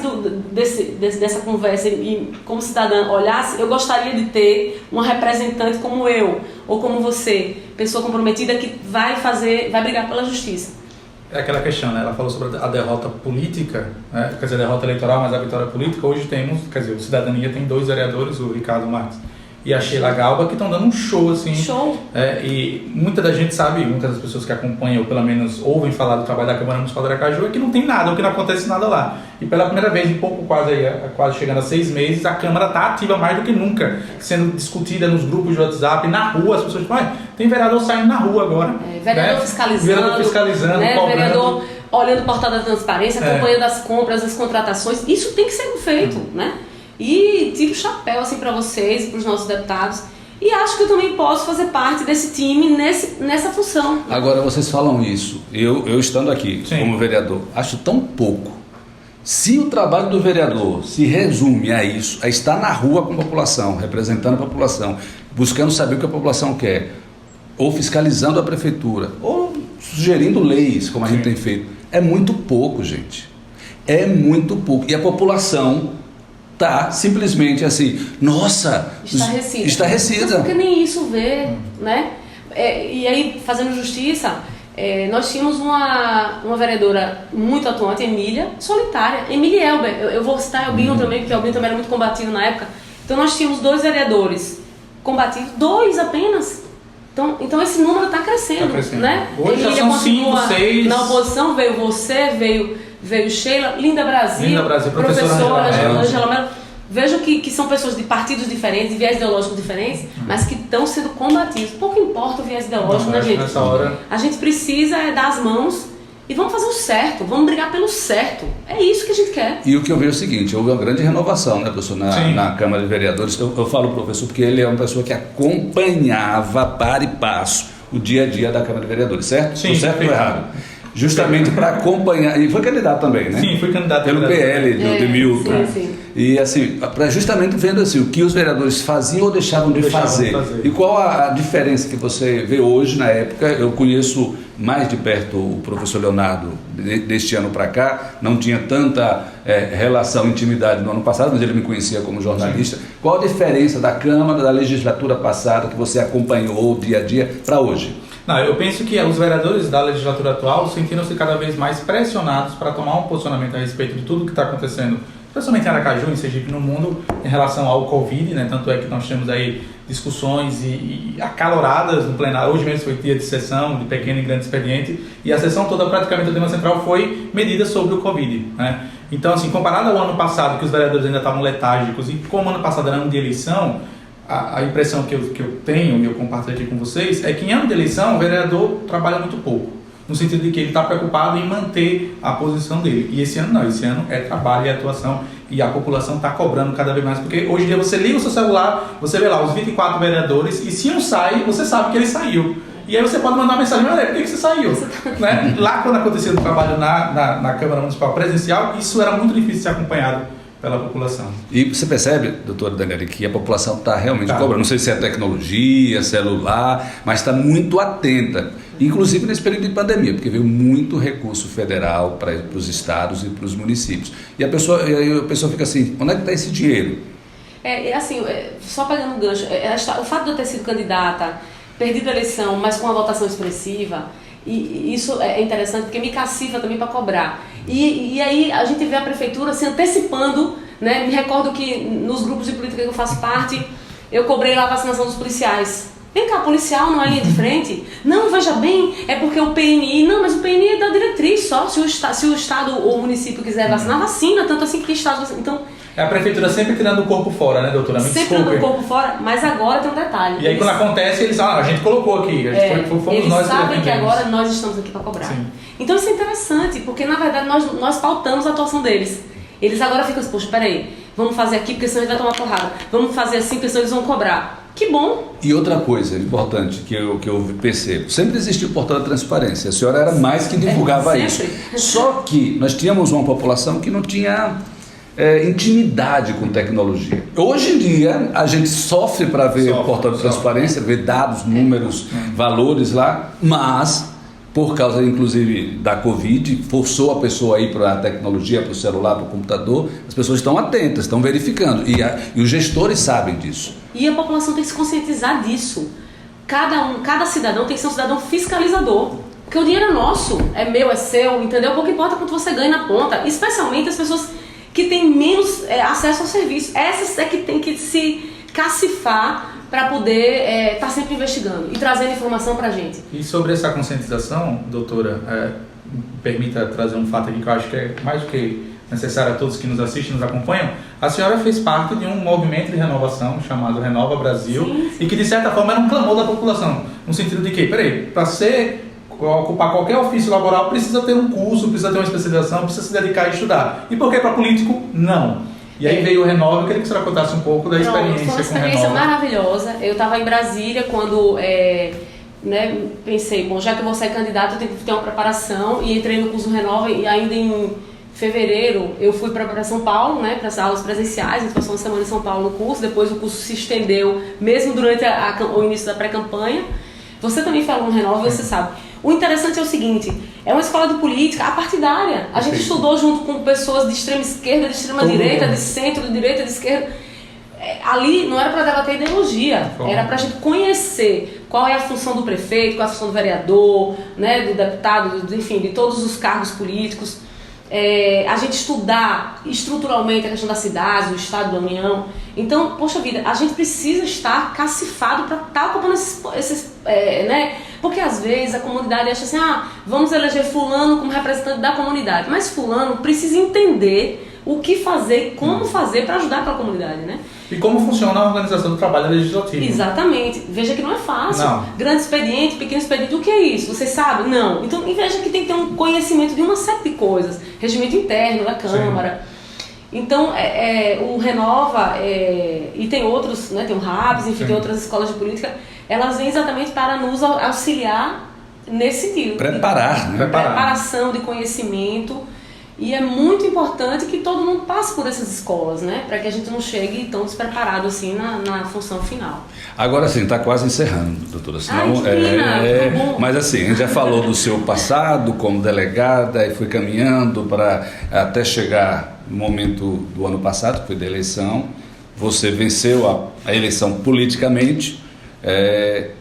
dessa conversa e como cidadã olhasse, eu gostaria de ter uma representante como eu, ou como você, pessoa comprometida que vai brigar pela justiça. É aquela questão, né? Ela falou sobre a derrota política, né? Quer dizer, a derrota eleitoral, mas a vitória política. Hoje temos, quer dizer, o Cidadania tem 2 vereadores, o Ricardo Marques e a Sheila Galba, que estão dando um show, assim. Show! E muita da gente sabe, muitas das pessoas que acompanham, ou pelo menos ouvem falar do trabalho da Câmara Municipal de Aracaju, é que não tem nada, ou que não acontece nada lá. E pela primeira vez, quase chegando a 6 meses, a Câmara está ativa mais do que nunca, sendo discutida nos grupos de WhatsApp, na rua, as pessoas dizem, tem vereador saindo na rua agora. Vereador fiscalizando, né? Cobrando. Vereador olhando o portal da transparência, acompanhando as compras, as contratações. Isso tem que ser feito, né? E tiro o chapéu assim para vocês, para os nossos deputados. E acho que eu também posso fazer parte desse time nessa função. Agora, vocês falam isso, eu estando aqui como vereador, acho tão pouco. Se o trabalho do vereador se resume a isso, a estar na rua com a população, representando a população, buscando saber o que a população quer, ou fiscalizando a prefeitura, ou sugerindo leis, como a gente tem feito, é muito pouco, gente. É muito pouco. E a população está simplesmente assim, nossa, estarrecida. Porque nem isso vê, né? E aí, fazendo justiça, nós tínhamos uma vereadora muito atuante, Emília, solitária. Emília e Elber, eu vou citar Elbinho também, porque Elbinho também era muito combativo na época. Então nós tínhamos 2 vereadores combativos, 2 apenas. Então esse número está crescendo, né? Hoje já são 5, 6. Na oposição veio você, veio Sheila, Linda Brasil, professora Angela Mello. Vejo que são pessoas de partidos diferentes, de viés ideológicos diferentes, mas que estão sendo combatidos. Pouco importa o viés ideológico, né, gente? Nessa hora... A gente precisa dar as mãos e vamos fazer o certo, vamos brigar pelo certo. É isso que a gente quer. E o que eu vejo é o seguinte, houve uma grande renovação, né, professor, na Câmara de Vereadores. Eu falo professor porque ele é uma pessoa que acompanhava para e passo o dia a dia da Câmara de Vereadores, certo? Sim, certo ou errado? Justamente para acompanhar, e foi candidato também, né? Sim, fui candidato pelo PL de Milton. Sim. E assim, para justamente vendo assim, o que os vereadores faziam ou deixavam de fazer. E qual a diferença que você vê hoje na época? Eu conheço mais de perto o professor Leonardo deste ano para cá, não tinha tanta relação, intimidade no ano passado, mas ele me conhecia como jornalista. Sim. Qual a diferença da Câmara, da legislatura passada, que você acompanhou dia a dia, para hoje? Não, eu penso que os vereadores da legislatura atual sentiram-se cada vez mais pressionados para tomar um posicionamento a respeito de tudo que está acontecendo, principalmente em Aracaju, em Sergipe, no mundo, em relação ao Covid, né? Tanto é que nós temos aí discussões e acaloradas no plenário. Hoje mesmo foi dia de sessão, de pequeno e grande expediente, e a sessão toda, praticamente, o tema central foi medidas sobre o Covid, né? Então, assim, comparado ao ano passado, que os vereadores ainda estavam letárgicos, e como ano passado era ano de eleição, a impressão que eu tenho, e eu compartilho aqui com vocês, é que em ano de eleição o vereador trabalha muito pouco, no sentido de que ele está preocupado em manter a posição dele. E esse ano não, esse ano é trabalho e atuação, e a população está cobrando cada vez mais, porque hoje em dia você liga o seu celular, você vê lá os 24 vereadores, e se um sai, você sabe que ele saiu. E aí você pode mandar uma mensagem, olha, por que você saiu? Né? Lá quando acontecia o trabalho na Câmara Municipal presencial, isso era muito difícil de ser acompanhado pela população. E você percebe, doutora Daniela, que a população está realmente cobrando, não sei se é tecnologia, celular, mas está muito atenta, inclusive nesse período de pandemia, porque veio muito recurso federal para os estados e para os municípios. E a pessoa fica assim, onde é que está esse dinheiro? Só pegando o gancho, o fato de eu ter sido candidata, perdido a eleição, mas com uma votação expressiva, e isso é interessante porque me cacifa também para cobrar. E aí a gente vê a prefeitura se antecipando, né? Me recordo que nos grupos de política que eu faço parte, eu cobrei lá a vacinação dos policiais. Vem cá, policial não é linha de frente? Não, veja bem, é porque o PNI... Não, mas o PNI é da diretriz só. Se o estado ou o município quiser vacinar, vacina. Tanto assim que estado... Então, é a prefeitura sempre tirando o corpo fora, né, doutora? Sempre tirando o corpo fora, mas agora tem um detalhe. E aí quando acontece, eles falam, a gente colocou aqui, fomos eles nós que sabem que agora nós estamos aqui para cobrar. Sim. Então isso é interessante, porque na verdade nós pautamos a atuação deles. Eles agora ficam assim, poxa, peraí, vamos fazer aqui porque senão a gente vai tomar porrada. Vamos fazer assim porque senão eles vão cobrar. Que bom! E outra coisa importante que eu percebo, sempre existiu o portal da transparência, a senhora era mais que divulgava isso. Só que nós tínhamos uma população que não tinha intimidade com tecnologia. Hoje em dia a gente sofre para ver o portal de transparência, ver dados, números, valores lá, mas por causa inclusive da Covid, forçou a pessoa a ir para a tecnologia, para o celular, para o computador. As pessoas estão atentas, estão verificando e os gestores sabem disso. E a população tem que se conscientizar disso. Cada cidadão tem que ser um cidadão fiscalizador. Porque o dinheiro é nosso, é meu, é seu, entendeu? Pouco importa quanto você ganha na ponta, especialmente as pessoas que têm menos acesso ao serviço. Essas é que tem que se cacifar para poder estar sempre investigando e trazendo informação para a gente. E sobre essa conscientização, doutora, permita trazer um fato aqui que eu acho que é mais do que necessário a todos que nos assistem e nos acompanham. A senhora fez parte de um movimento de renovação chamado Renova Brasil, sim. E que de certa forma era um clamor da população, no sentido de que, para ocupar qualquer ofício laboral precisa ter um curso, precisa ter uma especialização, precisa se dedicar a estudar. E por que para político? Não. E aí veio o Renova, eu queria que você contasse um pouco da experiência com o Renova. Foi uma experiência maravilhosa. Eu estava em Brasília quando pensei, bom, já que eu vou ser candidata, eu tenho que ter uma preparação, e entrei no curso Renova, e ainda em fevereiro eu fui para São Paulo, né, para as aulas presenciais. Então passou uma semana em São Paulo no curso, depois o curso se estendeu, mesmo durante o início da pré-campanha. Você também falou no Renova, você sabe. O interessante é o seguinte, é uma escola de política apartidária. A gente estudou junto com pessoas de extrema esquerda, de extrema direita, de centro, de direita, de esquerda. Ali não era para debater ideologia, era para a gente conhecer qual é a função do prefeito, qual é a função do vereador, né, do deputado, enfim, de todos os cargos políticos. A gente estudar estruturalmente a questão da cidade, do Estado, da União. Então, poxa vida, a gente precisa estar cacifado para estar ocupando esses né? Porque às vezes a comunidade acha assim, vamos eleger fulano como representante da comunidade, mas fulano precisa entender o que fazer e como fazer para ajudar aquela comunidade, né? E como funciona a organização do trabalho legislativo. Exatamente. Veja que não é fácil. Não. Grande expediente, pequeno expediente, o que é isso? Você sabe? Não. Então, veja que tem que ter um conhecimento de uma série de coisas. Regimento interno da Câmara. Sim. Então, o Renova, e tem outros, né, tem o RAPS, enfim, tem outras escolas de política, elas vêm exatamente para nos auxiliar nesse sentido. Preparar, né? Preparação de conhecimento. E é muito importante que todo mundo passe por essas escolas, né? Para que a gente não chegue tão despreparado assim na função final. Agora sim, está quase encerrando, doutora. Senão, mas assim, a gente já falou do seu passado como delegada e foi caminhando para até chegar no momento do ano passado, que foi da eleição. Você venceu a eleição politicamente,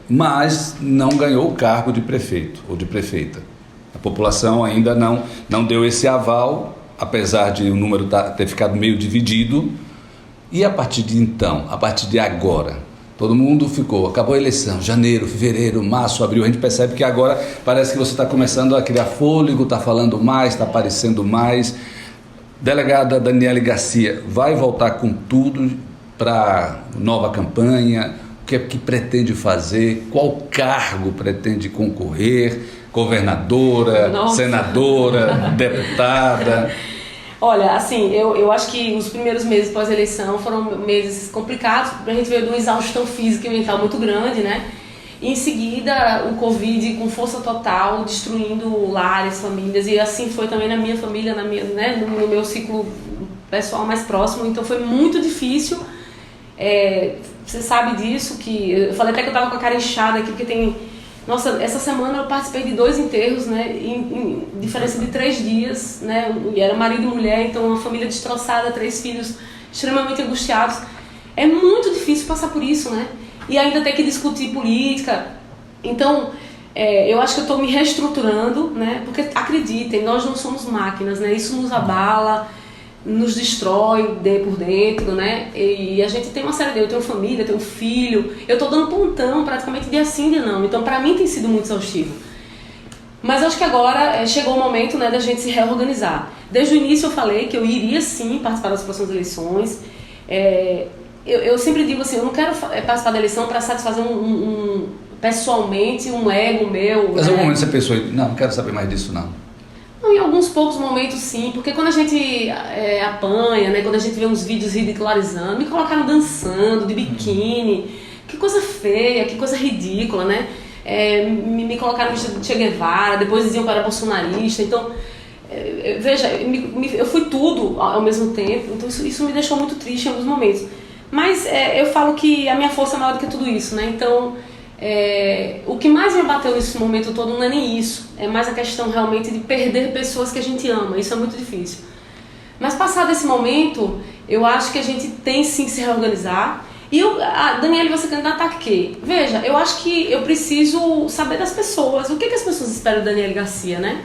mas não ganhou o cargo de prefeito ou de prefeita. A população ainda não deu esse aval, apesar de o número ter ficado meio dividido. E a partir de então, a partir de agora, todo mundo acabou a eleição, janeiro, fevereiro, março, abril, a gente percebe que agora parece que você está começando a criar fôlego, está falando mais, está aparecendo mais. Delegada Daniele Garcia vai voltar com tudo para nova campanha, o que é que pretende fazer, qual cargo pretende concorrer, governadora, senadora, deputada? Olha, assim, eu acho que os primeiros meses pós-eleição foram meses complicados, porque a gente veio de uma exaustão física e mental muito grande, né? E em seguida, o Covid com força total, destruindo lares, famílias, e assim foi também na minha família, né, no meu ciclo pessoal mais próximo, então foi muito difícil. Você sabe disso, que eu falei até que eu estava com a cara inchada aqui, porque tem... Nossa, essa semana eu participei de 2 enterros, né, em diferença de 3 dias, né, e era marido e mulher, então uma família destroçada, 3 filhos extremamente angustiados. É muito difícil passar por isso, né, e ainda ter que discutir política. Então, eu acho que eu estou me reestruturando, né, porque acreditem, nós não somos máquinas, né, isso nos abala, nos destrói por dentro, né? E a gente tem uma série de... Eu tenho família, tenho filho, eu tô dando pontão praticamente dia sim, dia não. Então, para mim tem sido muito exaustivo. Mas acho que agora chegou o momento, né, da gente se reorganizar. Desde o início eu falei que eu iria sim participar das próximas eleições. Eu sempre digo assim, eu não quero participar da eleição para satisfazer pessoalmente um ego meu. Mas em né? algum momento você pensou, não quero saber mais disso não? Em alguns poucos momentos sim, porque quando a gente apanha, né, quando a gente vê uns vídeos ridicularizando, me colocaram dançando, de biquíni, que coisa feia, que coisa ridícula, né? Me colocaram vestido de Che Guevara, depois diziam que eu era bolsonarista, então, veja, eu fui tudo ao mesmo tempo, então isso me deixou muito triste em alguns momentos. Mas eu falo que a minha força é maior do que tudo isso, né? Então... o que mais me abateu nesse momento todo não é nem isso, é mais a questão realmente de perder pessoas que a gente ama, isso é muito difícil. Mas passado esse momento, eu acho que a gente tem sim que se reorganizar. E Daniele, você candidata a quê? Veja, eu acho que eu preciso saber das pessoas, o que as pessoas esperam da Daniele Garcia, né?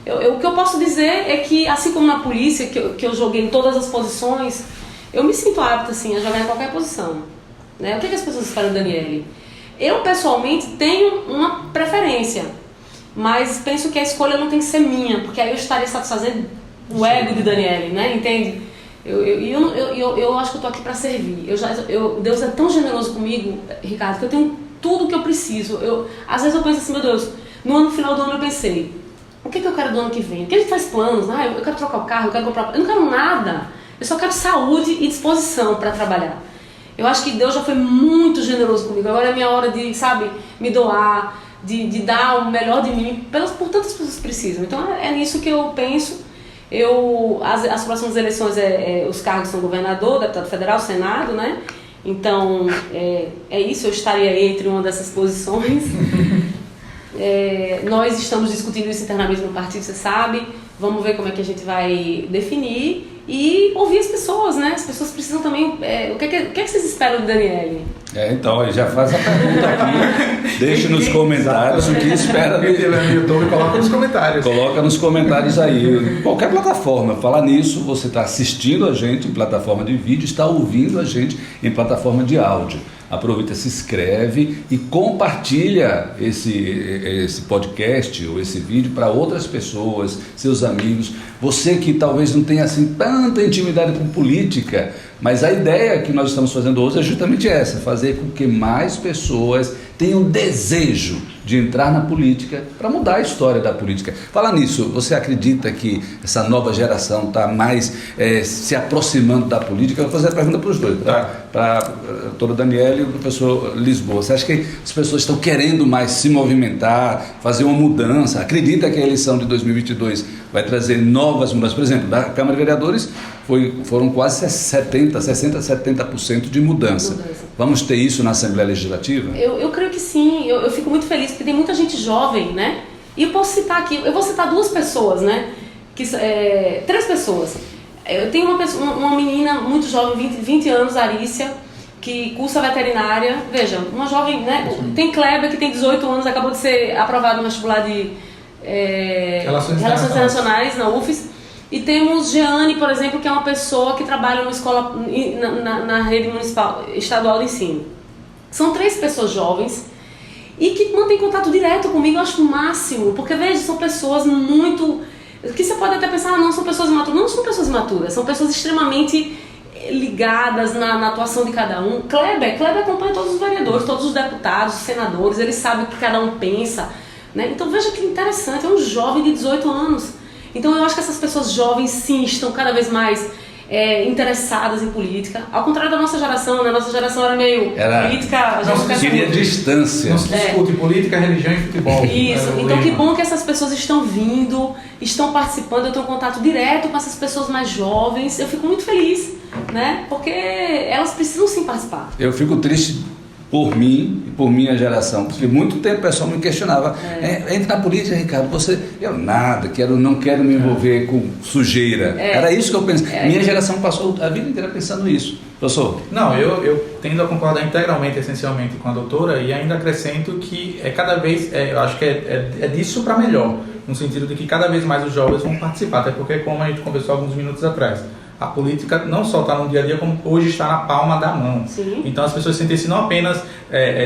O que eu posso dizer é que, assim como na polícia, que eu joguei em todas as posições, eu me sinto apta assim, a jogar em qualquer posição, né? O que as pessoas esperam da Daniele? Eu, pessoalmente, tenho uma preferência, mas penso que a escolha não tem que ser minha, porque aí eu estaria satisfazendo o ego de Daniele, né? Entende? Eu acho que eu estou aqui para servir. Deus é tão generoso comigo, Ricardo, que eu tenho tudo que eu preciso. Às vezes eu penso assim, meu Deus, no final do ano eu pensei, o que eu quero do ano que vem? Porque a gente faz planos, eu quero trocar o carro, eu quero comprar... Eu não quero nada. Eu só quero saúde e disposição para trabalhar. Eu acho que Deus já foi muito generoso comigo. Agora é minha hora de, sabe, me doar, de dar o melhor de mim, por tantas pessoas que precisam. Então é nisso que eu penso. As próximas eleições, os cargos são governador, deputado federal, Senado, né? Então é isso, eu estaria entre uma dessas posições. Nós estamos discutindo isso internamente no partido, você sabe. Vamos ver como é que a gente vai definir e ouvir as pessoas, né? As pessoas precisam também... O que é que vocês esperam do Daniele? Então, já faz a pergunta aqui. Deixe nos comentários o que espera no YouTube, coloca nos comentários. Coloca nos comentários aí. Qualquer plataforma. Falar nisso, você está assistindo a gente em plataforma de vídeo, está ouvindo a gente em plataforma de áudio. Aproveita, se inscreve e compartilha esse podcast ou esse vídeo para outras pessoas, seus amigos. Você que talvez não tenha assim tanta intimidade com política, mas a ideia que nós estamos fazendo hoje é justamente essa, fazer com que mais pessoas tenham desejo de entrar na política para mudar a história da política. Falar nisso, você acredita que essa nova geração está mais se aproximando da política? Eu vou fazer a pergunta para os dois, para a doutora Daniele e o professor Lisboa. Você acha que as pessoas estão querendo mais se movimentar, fazer uma mudança? Acredita que a eleição de 2022 vai trazer novas mudanças? Por exemplo, da Câmara de Vereadores foram quase 70% de mudança. Vamos ter isso na Assembleia Legislativa? Eu creio que sim. Eu fico muito feliz porque tem muita gente jovem, né? E eu posso citar aqui, eu vou citar duas pessoas, né? Três pessoas. Eu tenho uma menina muito jovem, 20 anos, Arícia, que cursa veterinária. Veja, uma jovem, né? Tem Kleber, que tem 18 anos, acabou de ser aprovado no vestibular de Relações Internacionais na UFES. E temos Jeane, por exemplo, que é uma pessoa que trabalha numa escola na rede municipal, estadual de ensino. São três pessoas jovens e que mantêm contato direto comigo. Eu acho o máximo, porque veja, são pessoas muito... que você pode até pensar, não, são pessoas imaturas. Não são pessoas imaturas, são pessoas extremamente ligadas na atuação de cada um. Kleber acompanha todos os vereadores, todos os deputados, os senadores, ele sabe o que cada um pensa, né? Então veja que interessante, é um jovem de 18 anos. Então eu acho que essas pessoas jovens sim estão cada vez mais interessadas em política. Ao contrário da nossa geração, né? Nossa geração era meio política... Queria distância. Não se discute política, religião e futebol. Isso, então que bom que essas pessoas estão vindo, estão participando, eu tenho contato direto com essas pessoas mais jovens. Eu fico muito feliz, né? Porque elas precisam sim participar. Eu fico triste por mim e por minha geração, porque muito tempo o pessoal me questionava, entra na política, Ricardo, eu não quero me envolver com sujeira. Era isso que eu pensei. Minha geração passou a vida inteira pensando isso. Professor? Não, eu tendo a concordar integralmente, essencialmente com a doutora, e ainda acrescento que cada vez, eu acho que é disso para melhor, no sentido de que cada vez mais os jovens vão participar, até porque, como a gente conversou alguns minutos atrás, a política não só está no dia a dia, como hoje está na palma da mão. Sim. Então as pessoas sentem-se não apenas,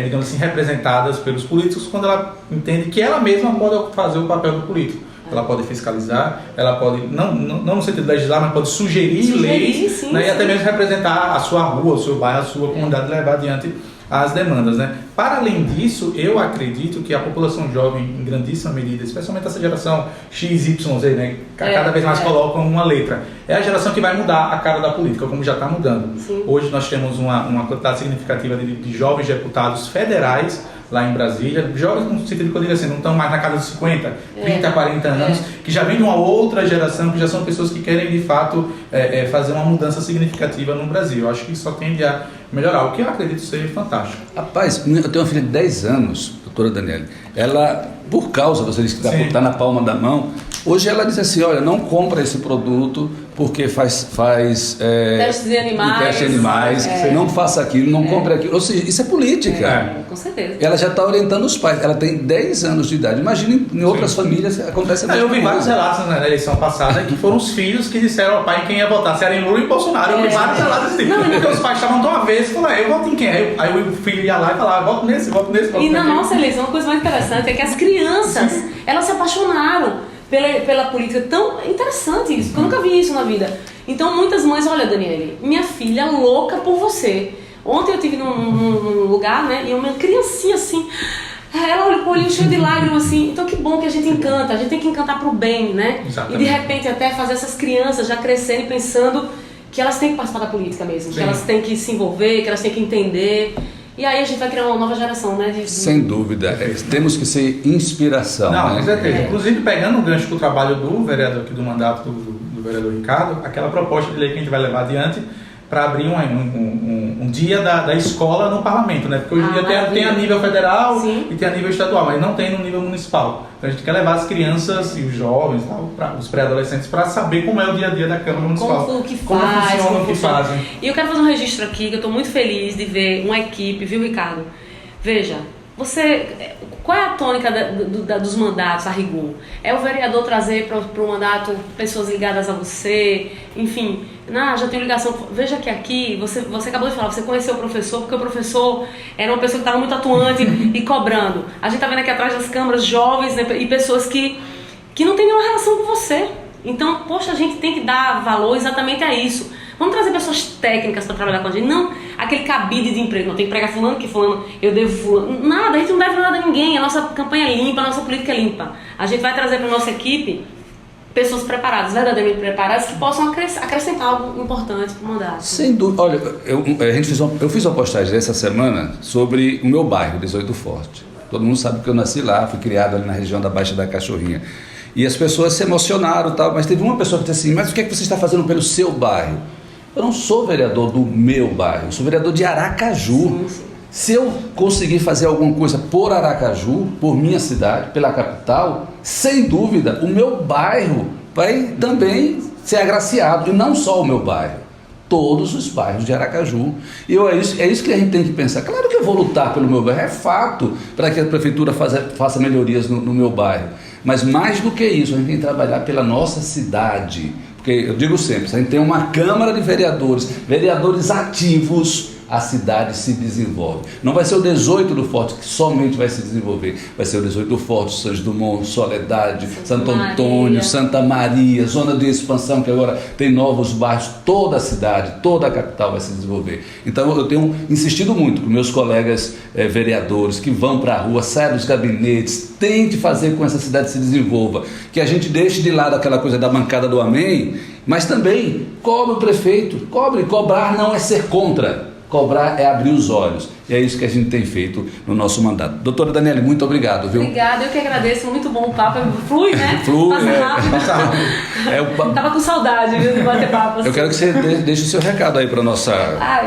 digamos assim, representadas pelos políticos, quando ela entende que ela mesma pode fazer o papel do político. Ela pode fiscalizar, ela pode, não no sentido de legislar, mas pode sugerir leis, sim, né, sim. E até mesmo representar a sua rua, o seu bairro, a sua comunidade, levar adiante as demandas, né? Para além disso, eu acredito que a população jovem, em grandíssima medida, especialmente essa geração XYZ, né, cada vez mais colocam uma letra, é a geração que vai mudar a cara da política, como já está mudando. Sim. Hoje nós temos uma quantidade significativa de jovens deputados federais lá em Brasília, jovens no sentido que eu digo assim, não estão mais na casa dos 50, 30, 40 anos, que já vem de uma outra geração, que já são pessoas que querem de fato fazer uma mudança significativa no Brasil. Eu acho que isso só tende a melhorar, o que eu acredito ser fantástico. Rapaz, eu tenho uma filha de 10 anos, doutora Daniele, ela, por causa, você disse que está na palma da mão, hoje ela diz assim, olha, não compra esse produto porque faz testes de animais, não faça aquilo, não compre aquilo. Ou seja, isso é política. Com certeza. Ela já está orientando os pais. Ela tem 10 anos de idade. Imagina em outras famílias acontece a mesma Eu vi coisa. vários relatos na eleição passada que foram os filhos que disseram ao pai quem ia votar, se era em Lula e Bolsonaro. Eu vi vários relatos assim. Porque os pais estavam tão avessos, falaram, eu voto em quem? Aí o filho ia lá e falava, voto nesse, voto nesse. E na nossa eleição, uma coisa mais interessante é que as crianças, elas se apaixonaram pela política. Tão interessante isso, porque eu nunca vi isso na vida. Então muitas mães, olha Daniele, minha filha louca por você. Ontem eu estive num lugar, né, e uma criancinha assim, ela olha com o olhinho cheio de lágrimas assim. Então que bom que a gente encanta, a gente tem que encantar pro bem, né? Exatamente. E de repente até fazer essas crianças já crescerem pensando que elas têm que participar da política mesmo, Sim. que elas têm que se envolver, que elas têm que entender. E aí a gente vai criar uma nova geração, né? Sem dúvida. Temos que ser inspiração. Não, né? com certeza. Inclusive, pegando o gancho do trabalho do vereador aqui, do mandato do vereador Ricardo, aquela proposta de lei que a gente vai levar adiante para abrir um dia da escola no parlamento, né? Porque hoje em dia tem a nível federal Sim. e tem a nível estadual, mas não tem no nível municipal. Então a gente quer levar as crianças e os jovens, os pré-adolescentes, para saber como é o dia a dia da Câmara Municipal. Como que como faz, funciona, como o que funciona. fazem. E eu quero fazer um registro aqui, que eu estou muito feliz de ver uma equipe, viu, Ricardo? Veja, qual é a tônica dos mandatos, a rigor? É o vereador trazer para o mandato pessoas ligadas a você, enfim, já tenho ligação. Veja que aqui, você acabou de falar, você conheceu o professor, porque o professor era uma pessoa que estava muito atuante e cobrando. A gente está vendo aqui atrás das câmaras jovens, né, e pessoas que não têm nenhuma relação com você. Então, poxa, a gente tem que dar valor exatamente a isso. Vamos trazer pessoas técnicas para trabalhar com a gente, não aquele cabide de emprego, não tem que pregar fulano, que fulano, eu devo fulano. Nada, a gente não deve nada a ninguém, a nossa campanha é limpa, a nossa política é limpa. A gente vai trazer para a nossa equipe pessoas preparadas, verdadeiramente preparadas, que possam acrescentar algo importante para o mandato. Sem dúvida. Olha, eu fiz uma postagem essa semana sobre o meu bairro, 18 Forte. Todo mundo sabe que eu nasci lá, fui criado ali na região da Baixa da Cachorrinha. E as pessoas se emocionaram, tal, mas teve uma pessoa que disse assim, mas o que é que você está fazendo pelo seu bairro? Eu não sou vereador do meu bairro, eu sou vereador de Aracaju. Sim. Se eu conseguir fazer alguma coisa por Aracaju, por minha cidade, pela capital, sem dúvida, o meu bairro vai também ser agraciado, e não só o meu bairro, todos os bairros de Aracaju. E é isso que a gente tem que pensar. Claro que eu vou lutar pelo meu bairro, é fato, para que a prefeitura faça melhorias no meu bairro. Mas mais do que isso, a gente tem que trabalhar pela nossa cidade. Porque eu digo sempre, se a gente tem uma Câmara de vereadores ativos, a cidade se desenvolve. Não vai ser o 18 do Forte que somente vai se desenvolver, vai ser o 18 do Forte, Santos Dumont, Soledade, Santo Antônio, Santa Maria, zona de expansão que agora tem novos bairros, toda a cidade, toda a capital vai se desenvolver. Então eu tenho insistido muito com meus colegas vereadores que vão para a rua, saiam dos gabinetes, tente fazer com que essa cidade se desenvolva, que a gente deixe de lado aquela coisa da bancada do amém, mas também cobre o prefeito, cobrar não é ser contra. Cobrar é abrir os olhos. E é isso que a gente tem feito no nosso mandato. Doutora Daniele, muito obrigado, viu? Obrigada, eu que agradeço. Muito bom o papo. Flui, né? Flui. Passa rápido. Tava com saudade, viu, de bater papo. Eu quero que você deixe o seu recado aí para nossa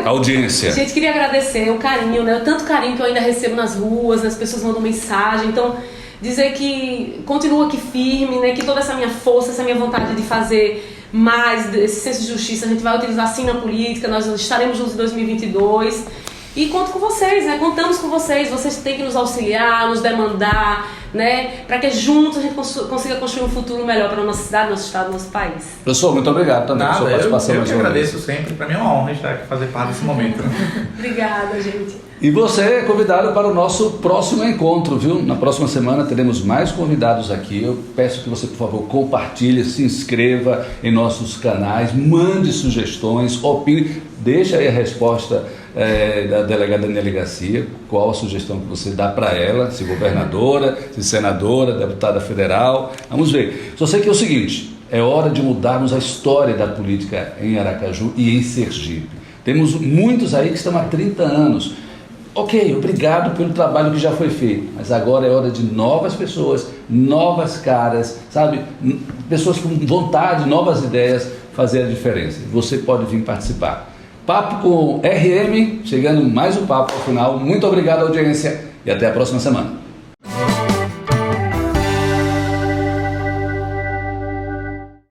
audiência. Gente, queria agradecer o carinho, né? O tanto carinho que eu ainda recebo nas ruas, as pessoas mandam mensagem. Então, dizer que continuo aqui firme, né? Que toda essa minha força, essa minha vontade de fazer mais esse senso de justiça, a gente vai utilizar sim na política, nós estaremos juntos em 2022 e conto com vocês, né? Contamos com vocês têm que nos auxiliar, nos demandar, né? Para que juntos a gente consiga construir um futuro melhor para a nossa cidade, nosso estado, nosso país. Professor, muito obrigado também pela sua participação. Eu que agradeço sempre, para mim é uma honra estar aqui, fazer parte desse momento. Obrigada, gente. E você é convidado para o nosso próximo encontro, viu? Na próxima semana teremos mais convidados aqui. Eu peço que você, por favor, compartilhe, se inscreva em nossos canais, mande sugestões, opine, deixa aí a resposta da delegada Daniele Garcia, qual a sugestão que você dá para ela, se governadora, se senadora, deputada federal. Vamos ver. Só sei que é o seguinte, é hora de mudarmos a história da política em Aracaju e em Sergipe. Temos muitos aí que estão há 30 anos. Ok, obrigado pelo trabalho que já foi feito, mas agora é hora de novas pessoas, novas caras, sabe? Pessoas com vontade, novas ideias, fazer a diferença. Você pode vir participar. Papo com RM, chegando mais um papo ao final. Muito obrigado, audiência, e até a próxima semana.